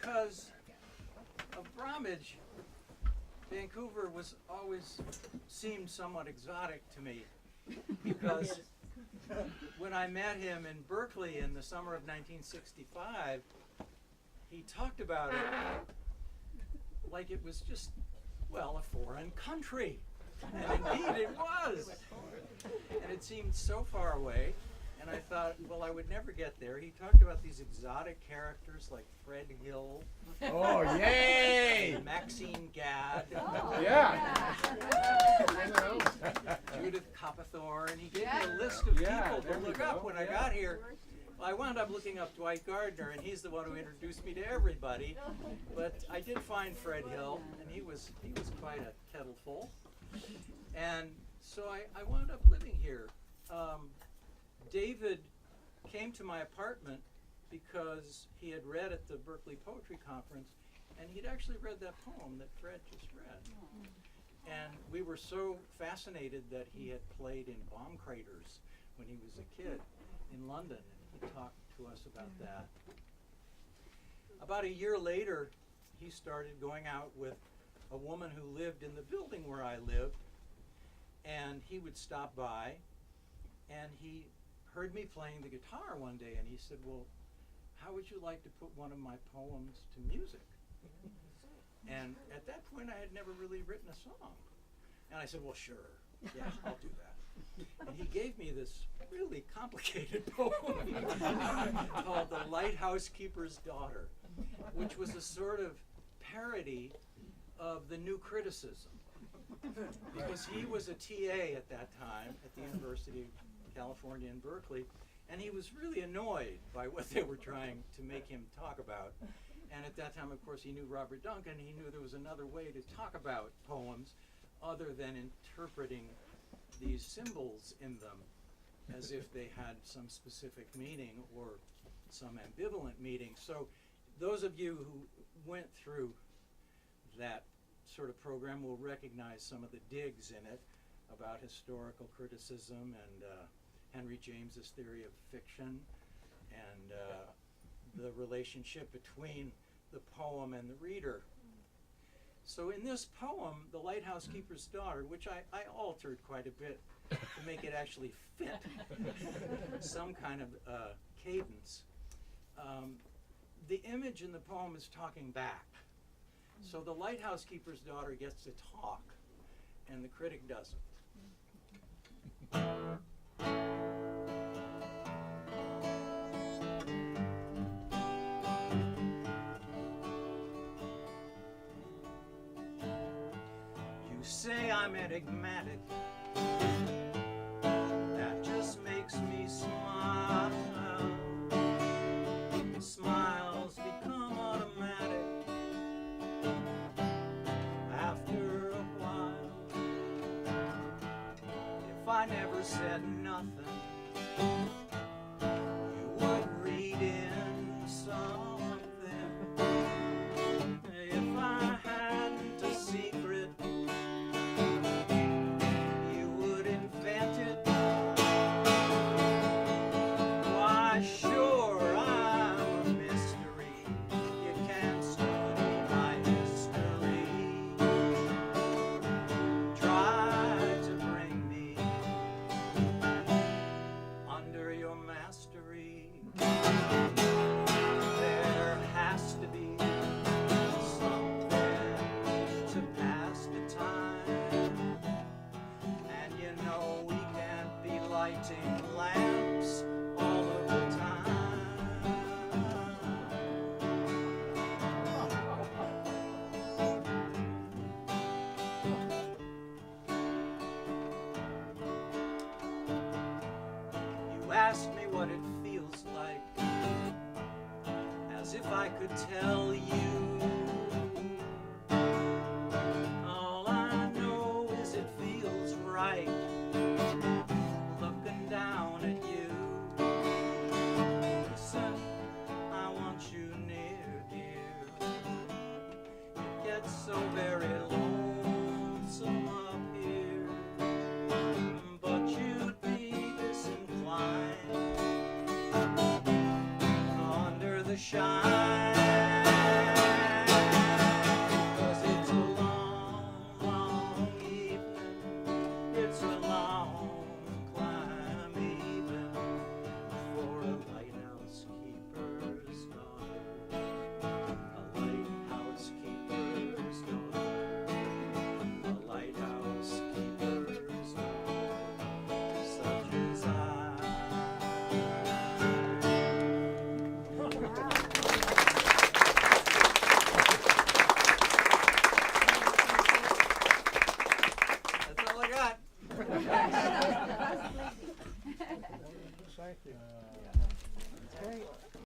because of Bromige, Vancouver was always seemed somewhat exotic to me, because when I met him in Berkeley in the summer of 1965, he talked about it like it was just, well, a foreign country. And indeed it was. And it seemed so far away. And I thought, well, I would never get there. He talked about these exotic characters like Fred Hill. Oh, yay! Maxine Gadd. Oh, Yeah. Judith Copperthorne. And he gave me a list of people to look up when I got here. Well, I wound up looking up Dwight Gardner, and he's the one who introduced me to everybody. But I did find Fred Hill, and he was quite a kettleful. And so I wound up living here. David came to my apartment because he had read at the Berkeley Poetry Conference, and he'd actually read that poem that Fred just read. And we were so fascinated that he had played in bomb craters when he was a kid in London, and he talked to us about that. About a year later, he started going out with a woman who lived in the building where I lived, and he would stop by, and he heard me playing the guitar one day, and he said, well, how would you like to put one of my poems to music? And at that point, I had never really written a song. And I said, well, sure, yeah, I'll do that. And he gave me this really complicated poem called The Lighthouse Keeper's Daughter, which was a sort of parody of the New Criticism. Because he was a TA at that time at the University of California in Berkeley, and he was really annoyed by what they were trying to make him talk about. And at that time, of course, he knew Robert Duncan. He knew there was another way to talk about poems other than interpreting these symbols in them as if they had some specific meaning or some ambivalent meaning. So those of you who went through that sort of program will recognize some of the digs in it about historical criticism and Henry James's theory of fiction and the relationship between the poem and the reader. So in this poem, The Lighthouse Keeper's Daughter, which I altered quite a bit to make it actually fit some kind of cadence, the image in the poem is talking back. So the lighthouse keeper's daughter gets to talk, and the critic doesn't. You say I'm enigmatic, that just makes me smile. Smiles become automatic after a while. If I never said nothing, you would read in something. If I hadn't a secret, you would invent it. Why, sure, I'm a mystery. You can't study my history. Try to bring me under your mastery. There has to be something to pass the time. And you know we can't be lighting lamps all of the time. You asked me what it feels like, as if I could tell you. All I know is it feels right, looking down at you. Listen, I want you near, dear. It gets so very lonesome up here, but you'd be disinclined under the shine